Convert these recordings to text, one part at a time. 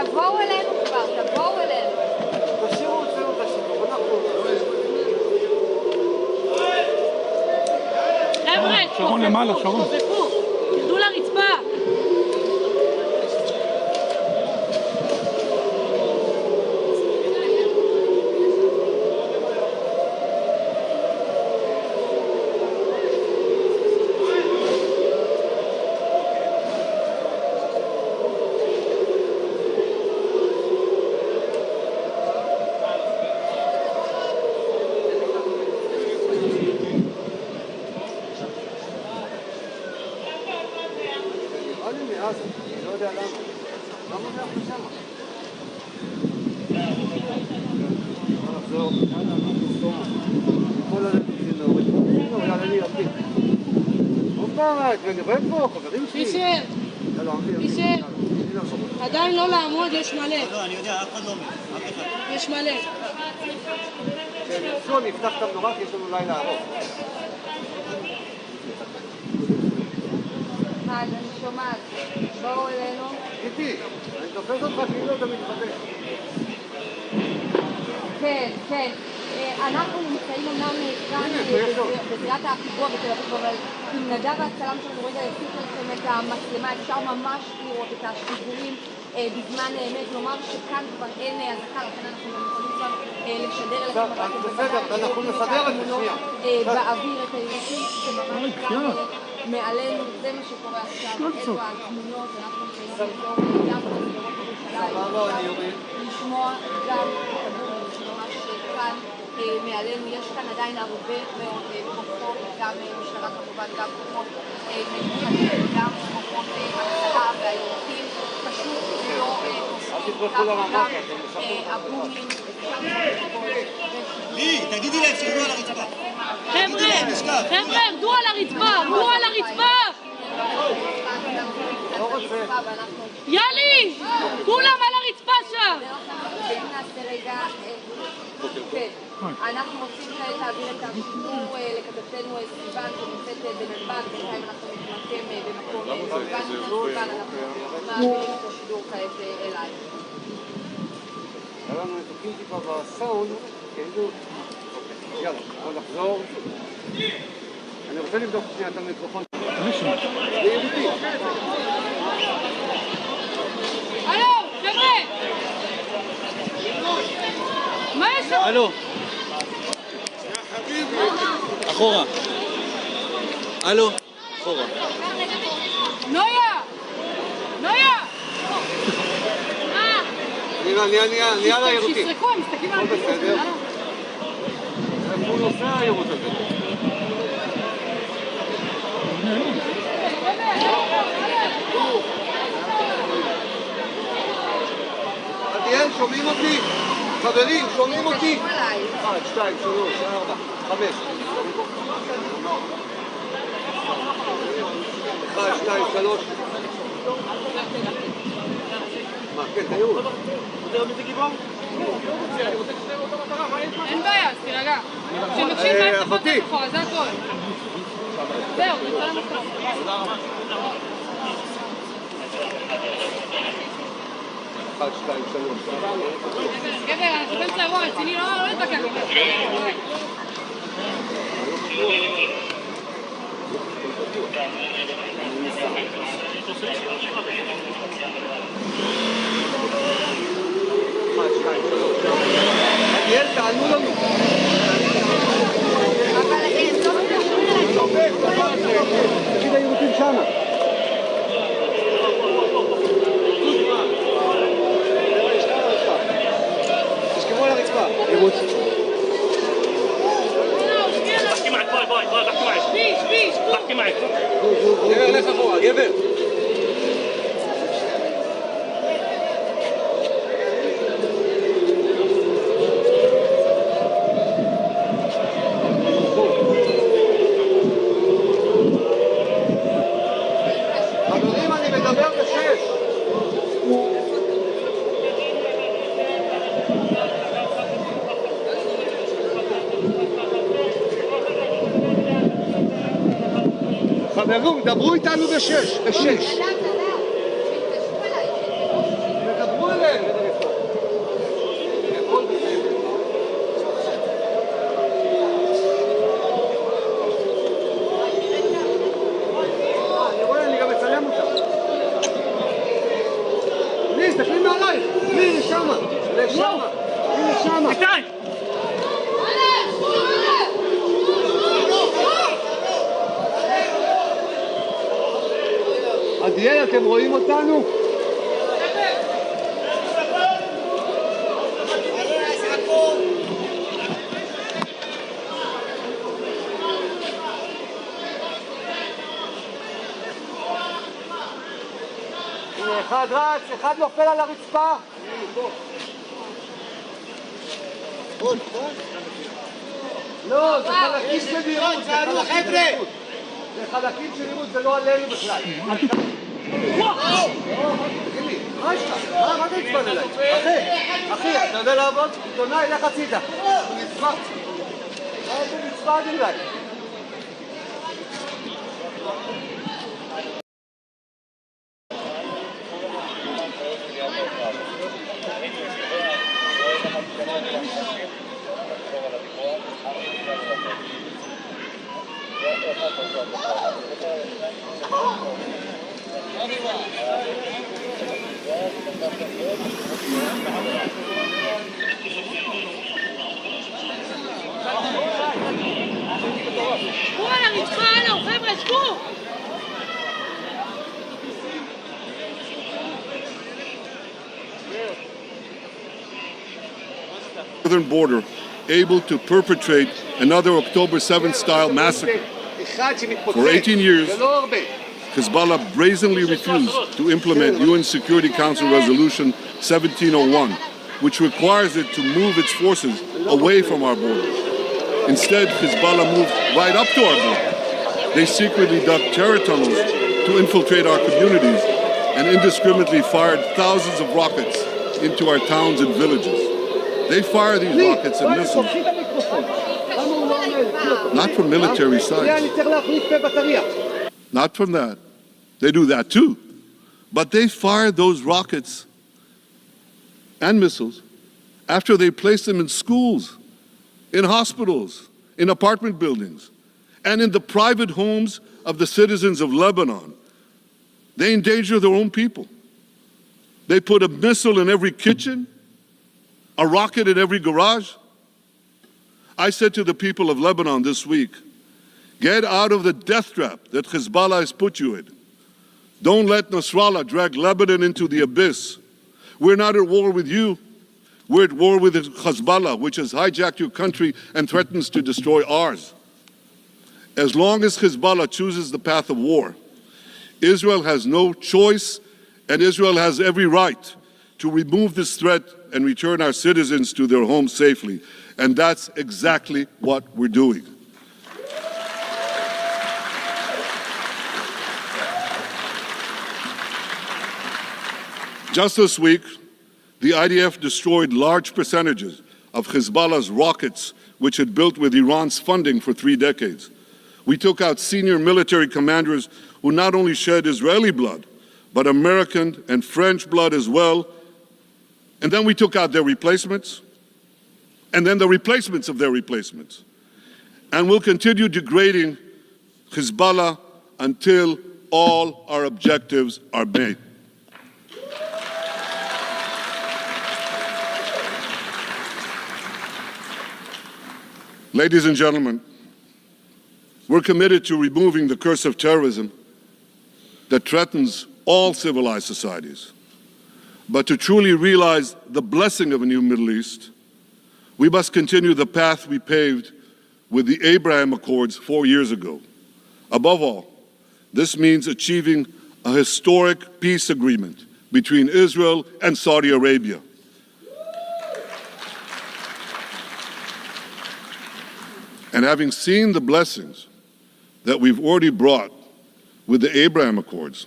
תבואו אלינו כבר, תבואו אלינו. תשאירו אצלנו את השידור, אנחנו... חבר'ה, שרון למעלה, שרון. תחזקו, תרדו לרצפה. מאז, אני לא יודע למה. למה זה אנחנו שמה? בוא נחזור. כל הלב צינור, יאללה לי יפיק. הופה, ונראה פה, חברים שלי. פישר, פישר, עדיין לא לעמוד, יש מלא. לא, אני יודע, אף אחד לא אומר, אף אחד. יש מלא. כשהם יצאו, אני אפתח את המנורה, כי יש לנו לילה ארוך. אז אני שומעת, בואו אלינו. איתי, אני תופס אותך כאילו אתה מתחבא. כן, כן. אנחנו נמצאים אומנם כאן בזירת הפיגוע בתל אביב, אבל עם נדב והצלם שלנו רגע יפיק לכם את המצלמה, אפשר ממש לראות את השידורים בזמן אמת, לומר שכאן כבר אין אזעקה, לכן אנחנו גם יכולים כבר לשדר אליכם. בסדר, אנחנו נסדר את זה, שנייה. באוויר את הירוקים שממש כאן מעלינו, זה מה שקורה עכשיו, אלו התמונות, אנחנו נמצאים באזור יפו, בשדרות ירושלים, לשמוע גם כדורים שממש כאן מעלינו. יש כאן עדיין הרבה מאוד כוחות, גם משטרה כמובן, גם כוחות מיוחדים, גם כוחות הצלה והירוקים, פשוט לא עושים ככה, גם הבומים. לי, תגידי להם שירדו על הרצפה. חבר'ה, ירדו על הרצפה, ירדו על הרצפה! יאללה, כולם על הרצפה שם! אנחנו רוצים כעת להעביר את השידור לכתבתנו סיוון שנמצאת בנתב"ג, בינתיים אנחנו נתמקם במקום סיוון, אנחנו מעבירים את השידור כעת אליי. היה לנו נתוקים טיפה בסאונד, כאילו... יאללה, בוא נחזור. אני רוצה לבדוק שנייה את המיקרופון. הלו, חבר'ה! מה יש לך? הלו. אחורה. הלו. אחורה. נויה! נויה! נהיה לעירותים. שיסרקו, הם מסתכלים על הכל בסדר. איפה הוא נוסע העירות הזה? עדיאל, שומעים אותי? חברים, שומעים אותי? עליי. 1, 2, 3, 4, 5. 1, 2, 3. מה, כן, תראו. אין בעיה, אז תירגע. כשמקשיב חייב לפחות אחותי. אחורה, זה הכל. זהו, נצא למחר. 1, 2, 3. גבר, אנחנו באמצע אירוע רציני, לא נתווכח. עדיאל, תענו לנו. אבל הם לא מתקשרים אליי. תגיד היהודים שמה. תשכבו על הרצפה. بحكي معك باي باي باي بحكي معك بحكي معك גבר, לך אחורה, גבר. חברים, אני מדבר בשש. חברים, דברו איתנו בשש. בשש. תדברו אליהם. אני רואה, אני גם מצלם אותה. לי, תסתכלי מעלייך. לי, שמה. לשמה. לי, שמה. איתי! עדיאל, אתם רואים אותנו? הנה, אחד רץ, אחד נופל על הרצפה. לא, זה חלקים של נראות. זה חלקים של נראות, זה לא עלינו בכלל. תגיד לי, מה יש לך? מה אתה נצבן אליי? אחי, אתה יודע לעבוד? עיתונאי, לך הצידה. הוא נצבן. הוא נצבן אליי. שבו על הרצפה, הלו, חבר'ה, שבו! Northern border able to perpetrate another October 7th style massacre. For 18 years, Hezbollah brazenly refused to implement UN Security Council Resolution 1701, which requires it to move its forces away from our borders. Instead, Hezbollah moved right up to our border. They secretly dug terror tunnels to infiltrate our communities and indiscriminately fired thousands of rockets into our towns and villages. They fire these rockets and missiles not from military sites, not from that. They do that too. But they fire those rockets and missiles after they place them in schools, in hospitals, in apartment buildings, and in the private homes of the citizens of Lebanon. They endanger their own people. They put a missile in every kitchen, a rocket in every garage. I said to the people of Lebanon this week, get out of the death trap that Hezbollah has put you in. Don't let Nasrallah drag Lebanon into the abyss. We're not at war with you. We're at war with Hezbollah, which has hijacked your country and threatens to destroy ours. As long as Hezbollah chooses the path of war, Israel has no choice, and Israel has every right to remove this threat and return our citizens to their homes safely. And that's exactly what we're doing. Just this week, the IDF destroyed large percentages of Hezbollah's rockets, which it built with Iran's funding for 3 decades. We took out senior military commanders who not only shed Israeli blood, but American and French blood as well. And then we took out their replacements, and then the replacements of their replacements. And we'll continue degrading Hezbollah until all our objectives are met. Ladies and gentlemen, we're committed to removing the curse of terrorism that threatens all civilized societies. But to truly realize the blessing of a new Middle East, we must continue the path we paved with the Abraham Accords 4 years ago. Above all, this means achieving a historic peace agreement between Israel and Saudi Arabia. And having seen the blessings that we've already brought with the Abraham Accords,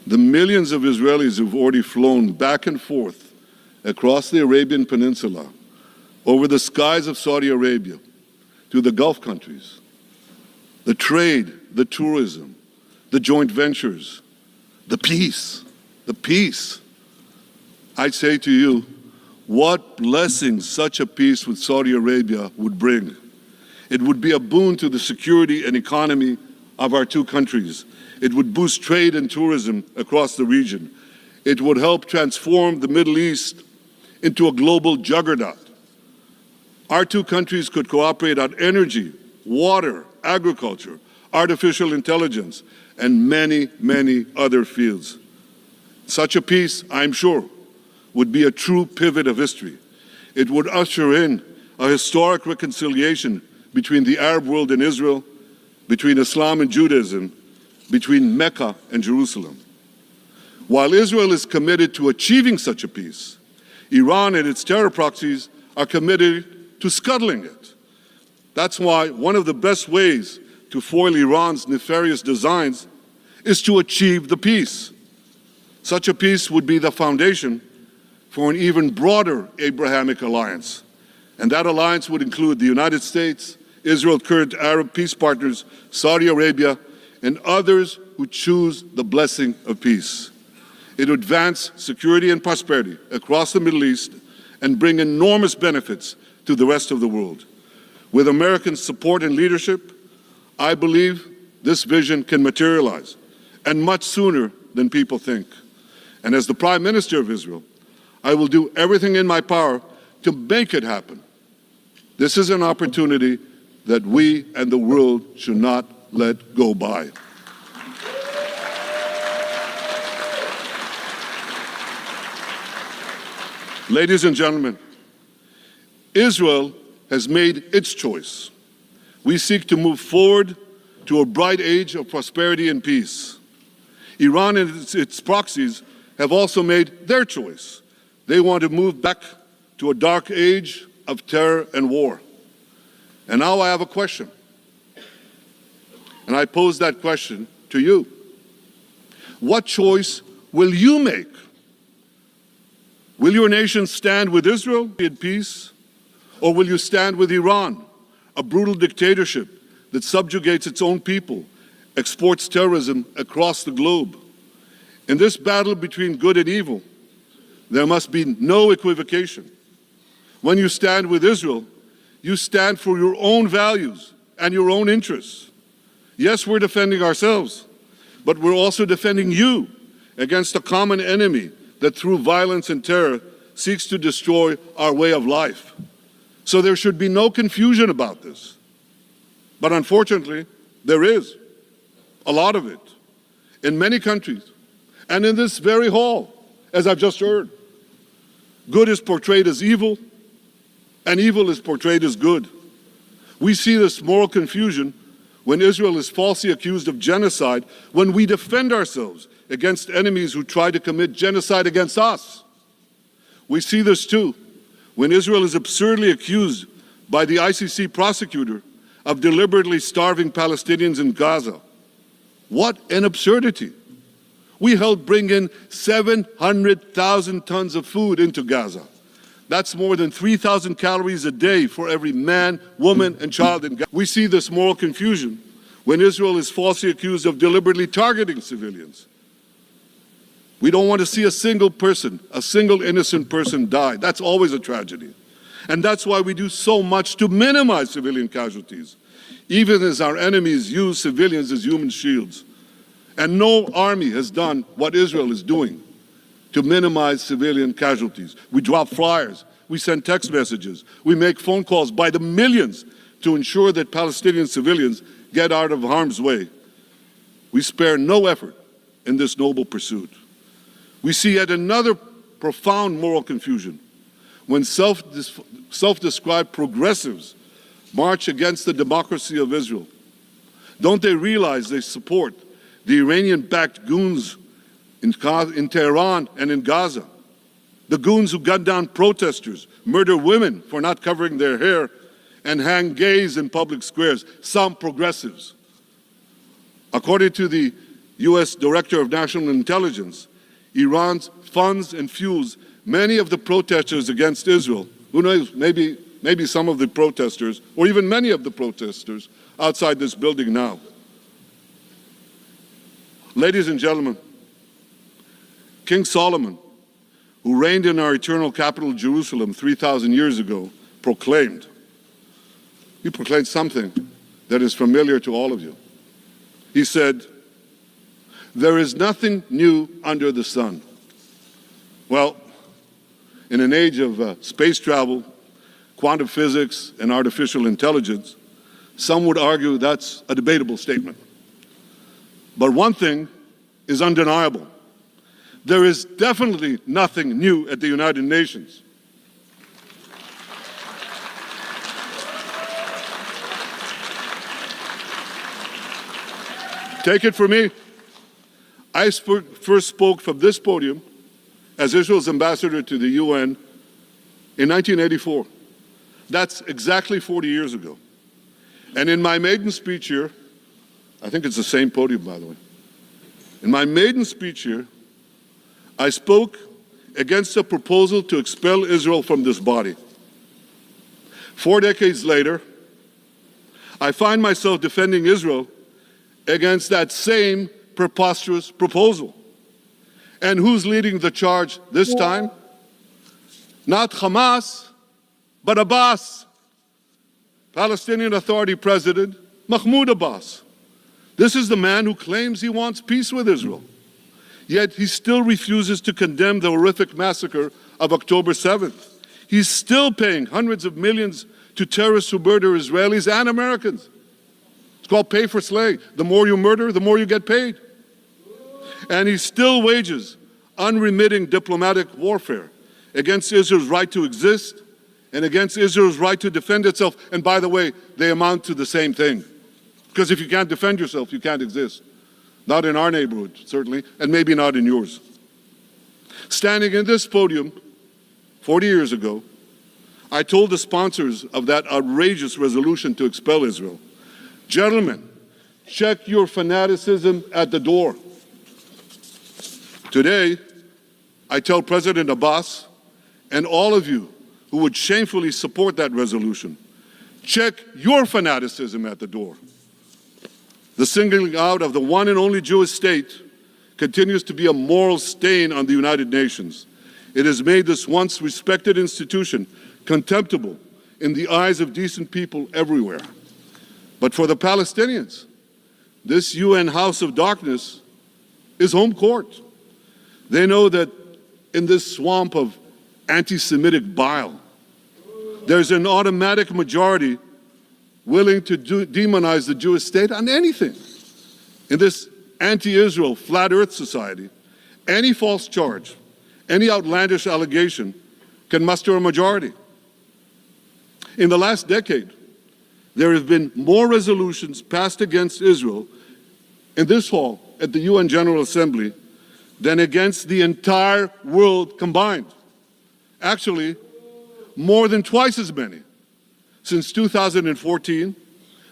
the millions of Israelis who've already flown back and forth across the Arabian Peninsula, over the skies of Saudi Arabia, to the Gulf countries, the trade, the tourism, the joint ventures, the peace, I say to you, what blessings such a peace with Saudi Arabia would bring. It would be a boon to the security and economy of our 2 countries. It would boost trade and tourism across the region. It would help transform the Middle East into a global juggernaut. Our 2 countries could cooperate on energy, water, agriculture, artificial intelligence, and many, many other fields. Such a peace, I'm sure, would be a true pivot of history. It would usher in a historic reconciliation between the Arab world and Israel, between Islam and Judaism, between Mecca and Jerusalem. While Israel is committed to achieving such a peace, Iran and its terror proxies are committed to scuttling it. That's why one of the best ways to foil Iran's nefarious designs is to achieve the peace. Such a peace would be the foundation for an even broader Abrahamic alliance. And that alliance would include the United States, Israel's current Arab peace partners, Saudi Arabia, and others who choose the blessing of peace. It would advance security and prosperity across the Middle East and bring enormous benefits to the rest of the world. With American support and leadership, I believe this vision can materialize, and much sooner than people think. And as the Prime Minister of Israel, I will do everything in my power to make it happen. This is an opportunity that we and the world should not let go by. Ladies and gentlemen, Israel has made its choice. We seek to move forward to a bright age of prosperity and peace. Iran and its proxies have also made their choice. They want to move back to a dark age of terror and war. And now I have a question. And I pose that question to you. What choice will you make? Will your nation stand with Israel in peace? Or will you stand with Iran, a brutal dictatorship that subjugates its own people, exports terrorism across the globe? In this battle between good and evil, there must be no equivocation. When you stand with Israel, you stand for your own values and your own interests. Yes, we're defending ourselves, but we're also defending you against a common enemy that through violence and terror seeks to destroy our way of life. So there should be no confusion about this. But unfortunately, there is a lot of it in many countries and in this very hall, as I've just heard. Good is portrayed as evil, and evil is portrayed as good. We see this moral confusion when Israel is falsely accused of genocide, when we defend ourselves against enemies who try to commit genocide against us. We see this too when Israel is absurdly accused by the ICC prosecutor of deliberately starving Palestinians in Gaza. What an absurdity. We helped bring in 700,000 tons of food into Gaza. That's more than 3,000 calories a day for every man, woman, and child in Gaza. We see this moral confusion when Israel is falsely accused of deliberately targeting civilians. We don't want to see a single person, a single innocent person die. That's always a tragedy. And that's why we do so much to minimize civilian casualties, even as our enemies use civilians as human shields. And no army has done what Israel is doing to minimize civilian casualties. We drop flyers, we send text messages, we make phone calls by the millions to ensure that Palestinian civilians get out of harm's way. We spare no effort in this noble pursuit. We see yet another profound moral confusion when self-described progressives march against the democracy of Israel. Don't they realize they support the Iranian-backed goons in Tehran and in Gaza, the goons who gun down protesters, murder women for not covering their hair, and hang gays in public squares, some progressives? According to the US Director of National Intelligence, Iran funds and fuels many of the protesters against Israel. Who knows, maybe some of the protesters, or even many of the protesters outside this building now. Ladies and gentlemen, King Solomon, who reigned in our eternal capital, Jerusalem, 3,000 years ago, proclaimed something that is familiar to all of you. He said, "There is nothing new under the sun." Well, in an age of space travel, quantum physics, and artificial intelligence, some would argue that's a debatable statement. But one thing is undeniable. There is definitely nothing new at the United Nations. Take it from me. I first spoke from this podium as Israel's ambassador to the UN in 1984. That's exactly 40 years ago. And in my maiden speech here, I think it's the same podium, by the way. In my maiden speech here, I spoke against a proposal to expel Israel from this body. 4 decades later, I find myself defending Israel against that same preposterous proposal. And who's leading the charge this time? Not Hamas, but Abbas, Palestinian Authority President Mahmoud Abbas. This is the man who claims he wants peace with Israel. Yet he still refuses to condemn the horrific massacre of October 7th. He's still paying hundreds of millions to terrorists who murder Israelis and Americans. It's called pay for slay. The more you murder, the more you get paid. And he still wages unremitting diplomatic warfare against Israel's right to exist and against Israel's right to defend itself. And by the way, they amount to the same thing. Because if you can't defend yourself, you can't exist. Not in our neighborhood, certainly, and maybe not in yours. Standing in this podium 40 years ago, I told the sponsors of that outrageous resolution to expel Israel, "Gentlemen, check your fanaticism at the door." Today, I tell President Abbas and all of you who would shamefully support that resolution, check your fanaticism at the door. The singling out of the one and only Jewish state continues to be a moral stain on the United Nations. It has made this once respected institution contemptible in the eyes of decent people everywhere. But for the Palestinians, this UN House of Darkness is home court. They know that in this swamp of anti-Semitic bile, there's an automatic majority willing to demonize the Jewish state on anything. In this anti-Israel, flat earth society, any false charge, any outlandish allegation can muster a majority. In the last decade, there have been more resolutions passed against Israel in this hall at the UN General Assembly than against the entire world combined. Actually, more than twice as many. Since 2014,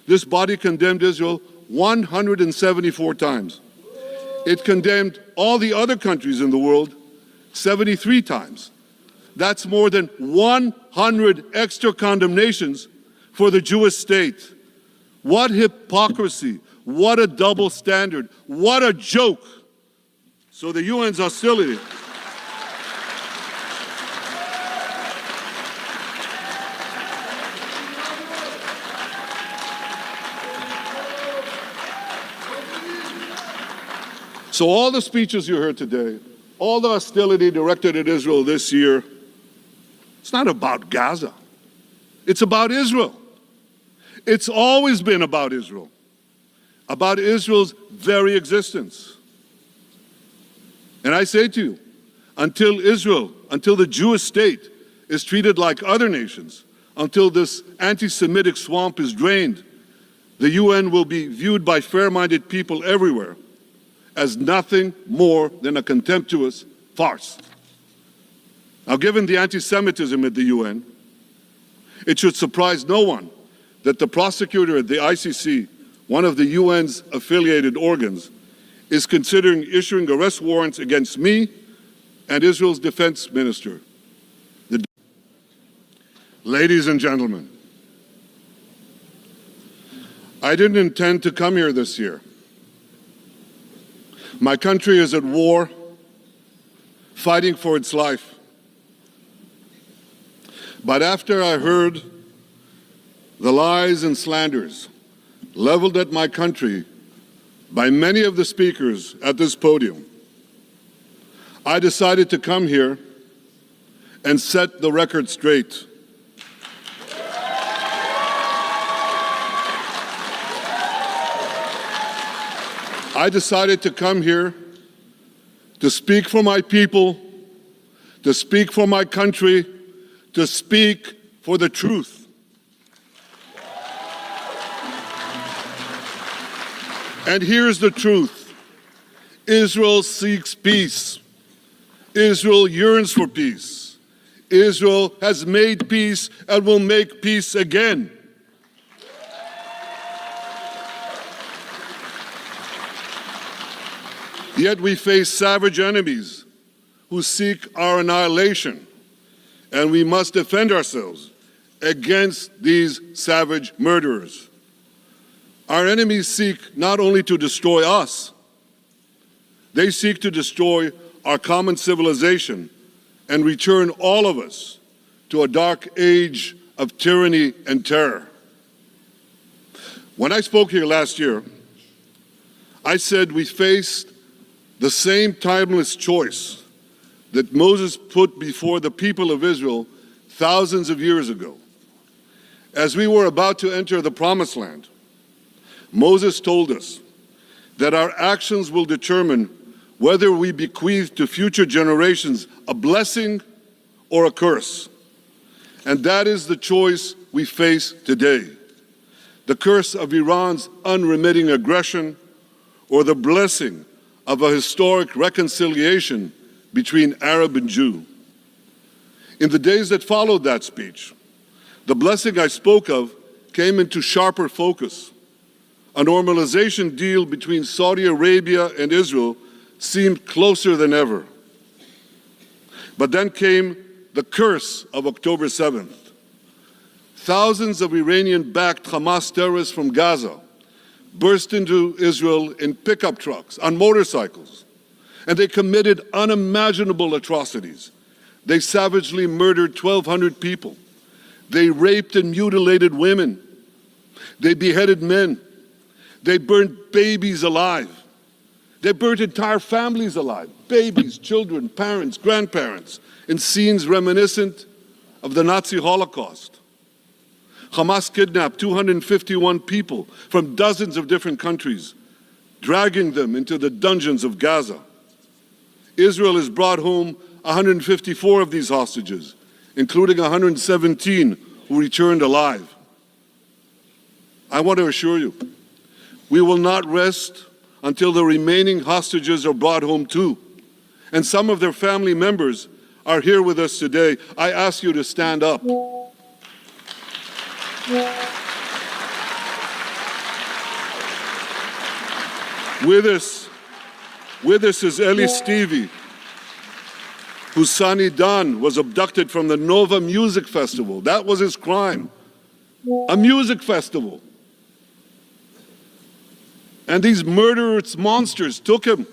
this body condemned Israel 174 times. It condemned all the other countries in the world 73 times. That's more than 100 extra condemnations for the Jewish state. What hypocrisy, what a double standard, what a joke. So the UN's hostility So all the speeches you heard today, all the hostility directed at Israel this year, it's not about Gaza. It's about Israel. It's always been about Israel's very existence. And I say to you, until the Jewish state is treated like other nations, until this anti-Semitic swamp is drained, the UN will be viewed by fair-minded people everywhere as nothing more than a contemptuous farce. Now, given the anti-Semitism at the UN, it should surprise no one that the prosecutor at the ICC, one of the UN's affiliated organs, is considering issuing arrest warrants against me and Israel's defense minister. Ladies and gentlemen, I didn't intend to come here this year. My country is at war, fighting for its life. But after I heard the lies and slanders leveled at my country by many of the speakers at this podium, I decided to come here and set the record straight. I decided to come here to speak for my people, to speak for my country, to speak for the truth. And here's the truth. Israel seeks peace. Israel yearns for peace. Israel has made peace and will make peace again. Yet we face savage enemies who seek our annihilation, and we must defend ourselves against these savage murderers. Our enemies seek not only to destroy us, they seek to destroy our common civilization and return all of us to a dark age of tyranny and terror. When I spoke here last year, I said we faced the same timeless choice that Moses put before the people of Israel thousands of years ago. As we were about to enter the Promised Land, Moses told us that our actions will determine whether we bequeath to future generations a blessing or a curse. And that is the choice we face today. The curse of Iran's unremitting aggression, or the blessing of a historic reconciliation between Arab and Jew. In the days that followed that speech, the blessing I spoke of came into sharper focus. A normalization deal between Saudi Arabia and Israel seemed closer than ever. But then came the curse of October 7th. Thousands of Iranian-backed Hamas terrorists from Gaza burst into Israel in pickup trucks, on motorcycles, and they committed unimaginable atrocities. They savagely murdered 1,200 people. They raped and mutilated women. They beheaded men. They burned babies alive. They burnt entire families alive, babies, children, parents, grandparents, in scenes reminiscent of the Nazi Holocaust. Hamas kidnapped 251 people from dozens of different countries, dragging them into the dungeons of Gaza. Israel has brought home 154 of these hostages, including 117 who returned alive. I want to assure you, we will not rest until the remaining hostages are brought home too, and some of their family members are here with us today, I ask you to stand up. With us is Eli Stevie, whose son Idan was abducted from the Nova Music Festival. That was his crime, a music festival. And these murderous monsters took him.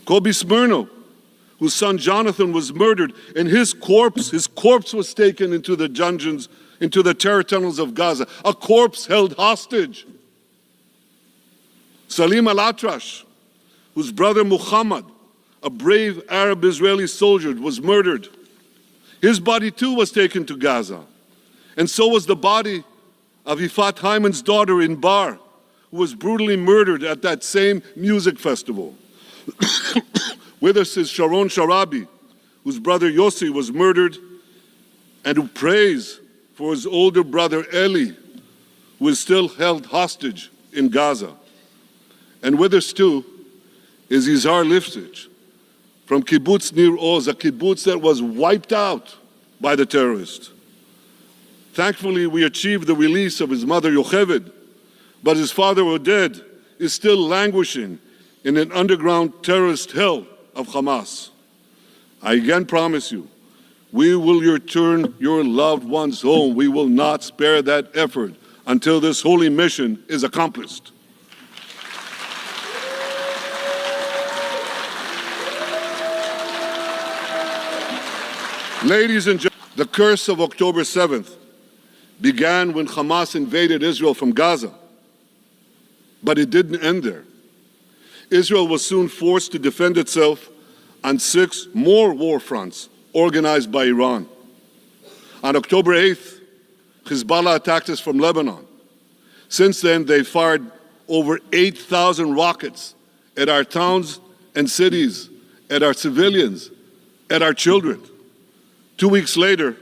Kobe Smirno, whose son Jonathan was murdered, and his corpse was taken into the dungeons, into the terror tunnels of Gaza, a corpse held hostage. Salim al-Atrash, whose brother Muhammad, a brave Arab-Israeli soldier, was murdered. His body too was taken to Gaza. And so was the body of Ifat Hyman's daughter in Bar, who was brutally murdered at that same music festival. With us is Sharon Sharabi, whose brother Yossi was murdered, and who prays for his older brother Eli, who is still held hostage in Gaza. And with us too is Izhar Lifsich from Kibbutz Nir Oz, a kibbutz that was wiped out by the terrorists. Thankfully, we achieved the release of his mother Yocheved, but his father Oded is still languishing in an underground terrorist hell of Hamas. I again promise you, we will return your loved ones home. We will not spare that effort until this holy mission is accomplished. Ladies and gentlemen, the curse of October 7th began when Hamas invaded Israel from Gaza. But it didn't end there. Israel was soon forced to defend itself on 6 more war fronts organized by Iran. On October 8th, Hezbollah attacked us from Lebanon. Since then, they fired over 8,000 rockets at our towns and cities, at our civilians, at our children. 2 weeks later,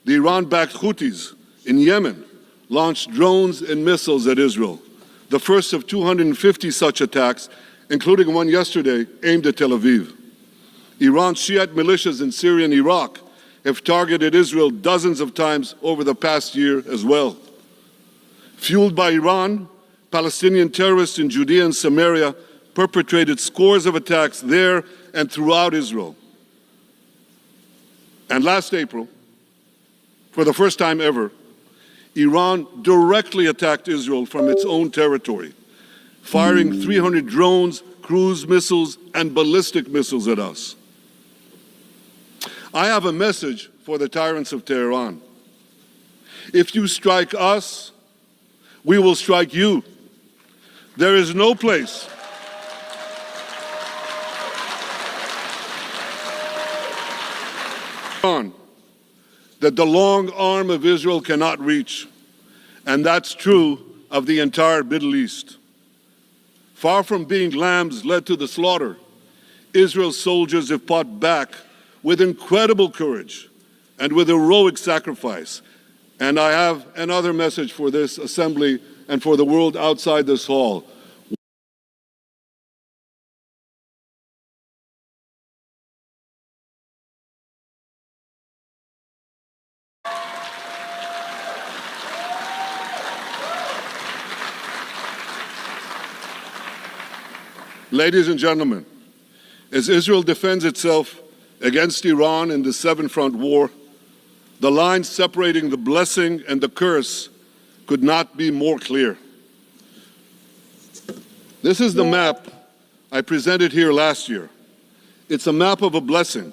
the Iran-backed Houthis in Yemen launched drones and missiles at Israel, the first of 250 such attacks, including one yesterday aimed at Tel Aviv. Iran's Shiite militias in Syria and Iraq have targeted Israel dozens of times over the past year as well. Fueled by Iran, Palestinian terrorists in Judea and Samaria perpetrated scores of attacks there and throughout Israel. And last April, for the first time ever, Iran directly attacked Israel from its own territory, firing 300 drones, cruise missiles, and ballistic missiles at us. I have a message for the tyrants of Tehran. If you strike us, we will strike you. There is no place that the long arm of Israel cannot reach, and that's true of the entire Middle East. Far from being lambs led to the slaughter, Israel's soldiers have fought back with incredible courage and with heroic sacrifice. And I have another message for this assembly and for the world outside this hall. Ladies and gentlemen, as Israel defends itself against Iran in the seven-front war, the line separating the blessing and the curse could not be more clear. This is the map I presented here last year. It's a map of a blessing.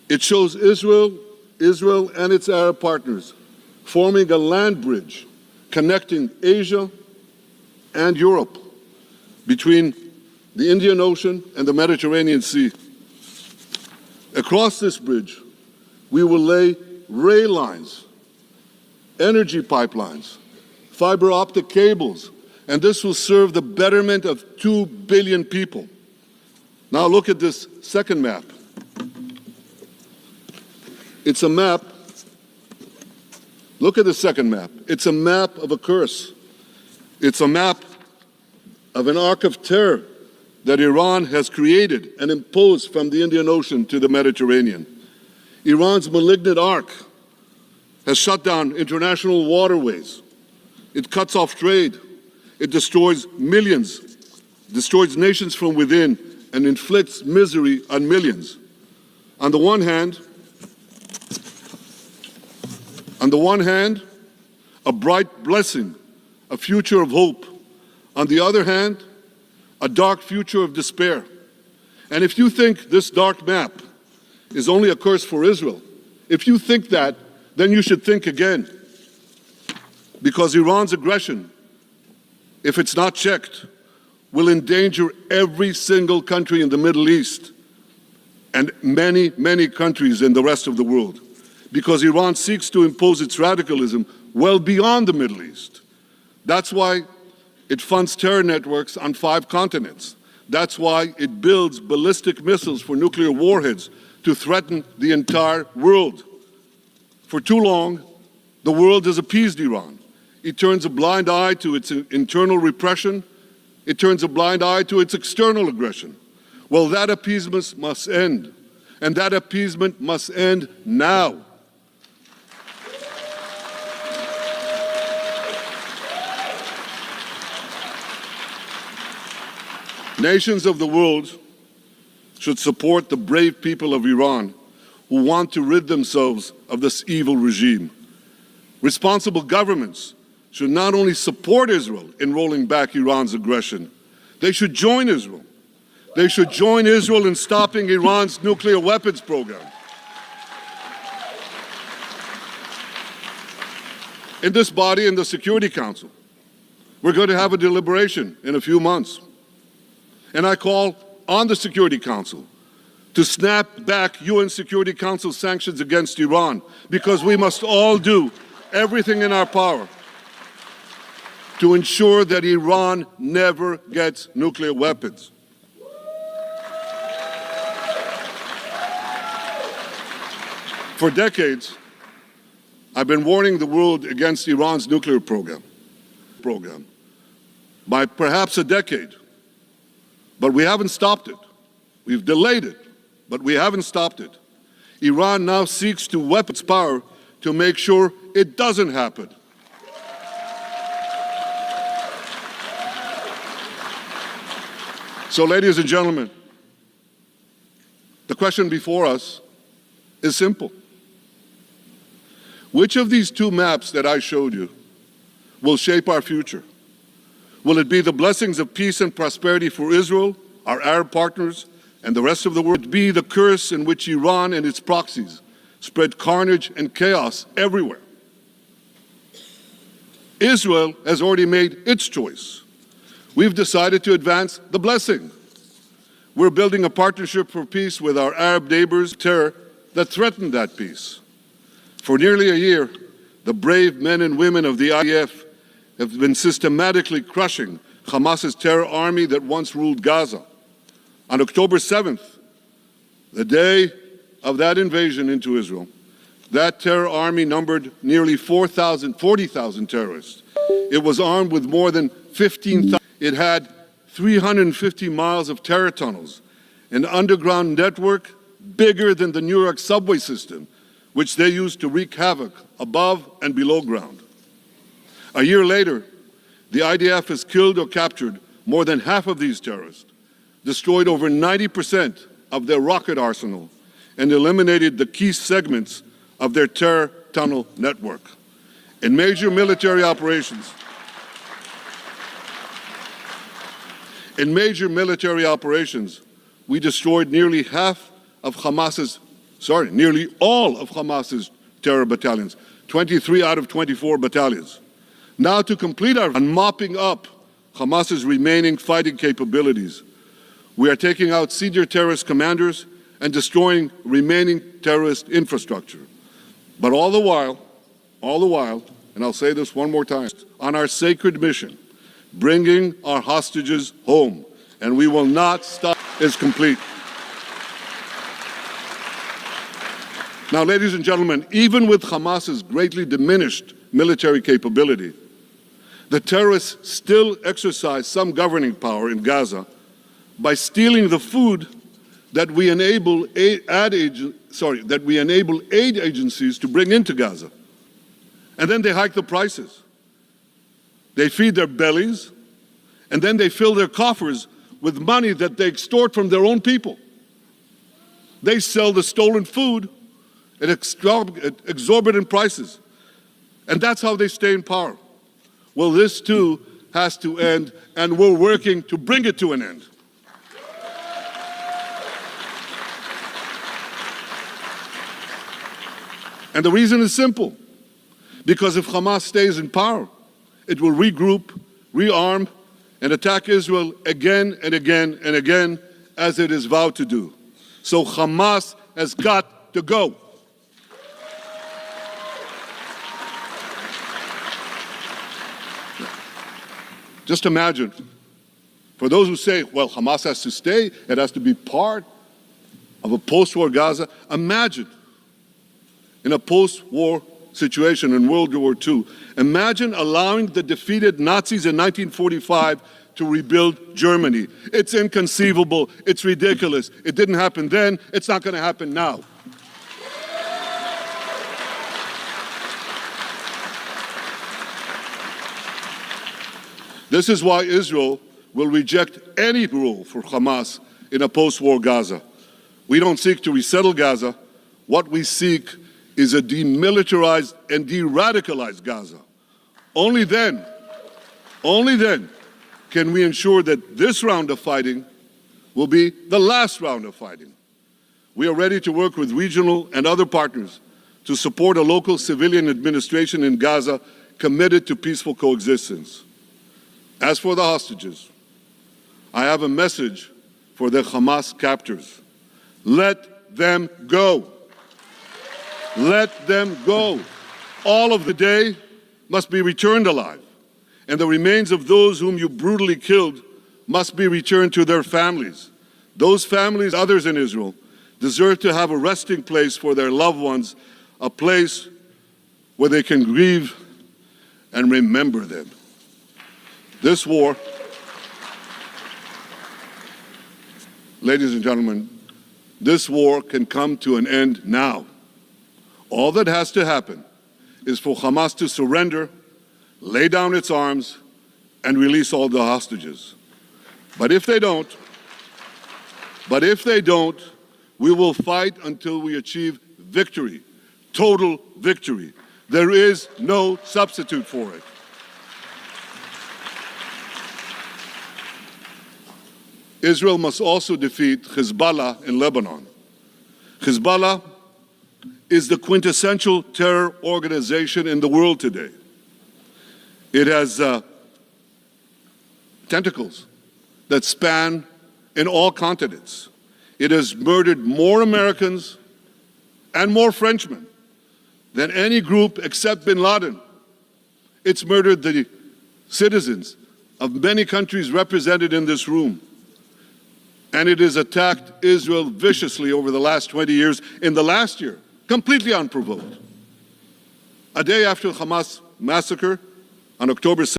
It shows Israel and its Arab partners forming a land bridge connecting Asia and Europe between the Indian Ocean and the Mediterranean Sea. Across this bridge, we will lay rail lines, energy pipelines, fiber optic cables, and this will serve the betterment of 2 billion people. Now look at this second map. It's a map. Look at the second map. It's a map of a curse. It's a map of an arc of terror that Iran has created and imposed from the Indian Ocean to the Mediterranean. Iran's malignant arc has shut down international waterways. It cuts off trade. It destroys millions, destroys nations from within, and inflicts misery on millions. On the one hand, a bright blessing, a future of hope. On the other hand, a dark future of despair. And if you think this dark map is only a curse for Israel, if you think that, then you should think again. Because Iran's aggression, if it's not checked, will endanger every single country in the Middle East and many, many countries in the rest of the world. Because Iran seeks to impose its radicalism well beyond the Middle East. That's why it funds terror networks on 5 continents. That's why it builds ballistic missiles for nuclear warheads to threaten the entire world. For too long, the world has appeased Iran. It turns a blind eye to its internal repression. It turns a blind eye to its external aggression. Well, that appeasement must end. And that appeasement must end now. Nations of the world should support the brave people of Iran who want to rid themselves of this evil regime. Responsible governments should not only support Israel in rolling back Iran's aggression, they should join Israel. They should join Israel in stopping Iran's nuclear weapons program. In this body, in the Security Council, we're going to have a deliberation in a few months. And I call on the Security Council to snap back UN Security Council sanctions against Iran, because we must all do everything in our power to ensure that Iran never gets nuclear weapons. For decades, I've been warning the world against Iran's nuclear program by perhaps a decade. But we haven't stopped it. We've delayed it, but we haven't stopped it. Iran now seeks to weapon its power to make sure it doesn't happen. So, ladies and gentlemen, the question before us is simple. Which of these 2 maps that I showed you will shape our future? Will it be the blessings of peace and prosperity for Israel, our Arab partners, and the rest of the world? Will it be the curse in which Iran and its proxies spread carnage and chaos everywhere? Israel has already made its choice. We've decided to advance the blessing. We're building a partnership for peace with our Arab neighbors, terror that threatened that peace. For nearly a year, the brave men and women of the IDF have been systematically crushing Hamas's terror army that once ruled Gaza. On October 7th, the day of that invasion into Israel, that terror army numbered nearly 40,000 terrorists. It was armed with more than 15,000. It had 350 miles of terror tunnels, an underground network bigger than the New York subway system, which they used to wreak havoc above and below ground. A year later, the IDF has killed or captured more than half of these terrorists, destroyed over 90% of their rocket arsenal, and eliminated the key segments of their terror tunnel network. In major military operations, we destroyed nearly all of Hamas's terror battalions, 23 out of 24 battalions. Now, to complete our mopping up Hamas's remaining fighting capabilities, we are taking out senior terrorist commanders and destroying remaining terrorist infrastructure. But all the while, and I'll say this one more time, on our sacred mission, bringing our hostages home, and we will not stop, is complete. Now, ladies and gentlemen, even with Hamas's greatly diminished military capability, the terrorists still exercise some governing power in Gaza by stealing the food that we enable aid agencies to bring into Gaza. And then they hike the prices. They feed their bellies, and then they fill their coffers with money that they extort from their own people. They sell the stolen food at exorbitant prices. And that's how they stay in power. Well, this too has to end, and we're working to bring it to an end. And the reason is simple. Because if Hamas stays in power, it will regroup, rearm, and attack Israel again and again and again, as it is vowed to do. So Hamas has got to go. Just imagine, for those who say, well, Hamas has to stay, it has to be part of a post-war Gaza, imagine in a post-war situation in World War II, imagine allowing the defeated Nazis in 1945 to rebuild Germany. It's inconceivable, it's ridiculous. It didn't happen then, it's not going to happen now. This is why Israel will reject any role for Hamas in a post-war Gaza. We don't seek to resettle Gaza. What we seek is a demilitarized and de-radicalized Gaza. Only then can we ensure that this round of fighting will be the last round of fighting. We are ready to work with regional and other partners to support a local civilian administration in Gaza committed to peaceful coexistence. As for the hostages, I have a message for the Hamas captors. Let them go. Let them go. All of the day must be returned alive, and the remains of those whom you brutally killed must be returned to their families. Those families, others in Israel, deserve to have a resting place for their loved ones, a place where they can grieve and remember them. This war, ladies and gentlemen, this war can come to an end now. All that has to happen is for Hamas to surrender, lay down its arms, and release all the hostages. But if they don't, we will fight until we achieve victory, total victory. There is no substitute for it. Israel must also defeat Hezbollah in Lebanon. Hezbollah is the quintessential terror organization in the world today. It has tentacles that span in all continents. It has murdered more Americans and more Frenchmen than any group except bin Laden. It's murdered the citizens of many countries represented in this room. And it has attacked Israel viciously over the last 20 years. In the last year, completely unprovoked. A day after the Hamas massacre on October 7th,